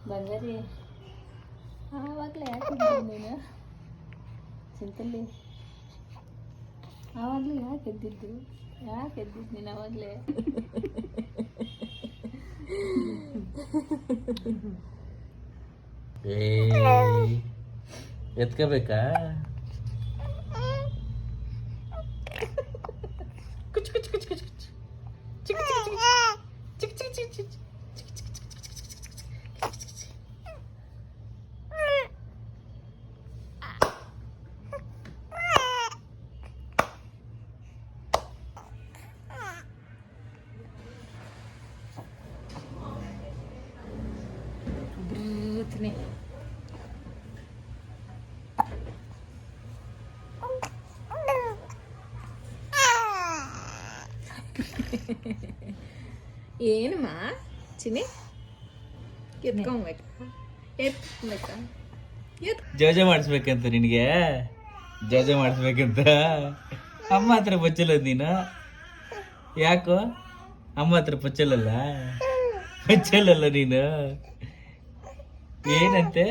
ಬಂಗಾರಿ ಆವಾಗಲೇ ಯಾಕೆ ನೀನು ಸಿಂಪಲ್ಲಿ ಆವಾಗಲೂ ಯಾಕೆ ಎದ್ದಿದ್ದು ನೀನು ಆವಾಗಲೇ ಎತ್ಕೋಬೇಕಾ ಬರುತ್ತೀನಿ ಏನಮ್ಮ ಚಿನ್ನಿ ಎತ್ಕೊಂಬೇಕಾ ಜೋಜೆ ಮಾಡಿಸ್ಬೇಕಂತ ನಿನಗೆ ಜೋಜೆ ಮಾಡಿಸ್ಬೇಕಂತ ಅಮ್ಮ ಹತ್ರ ಪಚ್ಚಲ್ಲ ನೀನು ಯಾಕೋ ಅಮ್ಮ ಹತ್ರ ಪಚ್ಚಲ್ಲ ನೀನು ಏನಂತೆ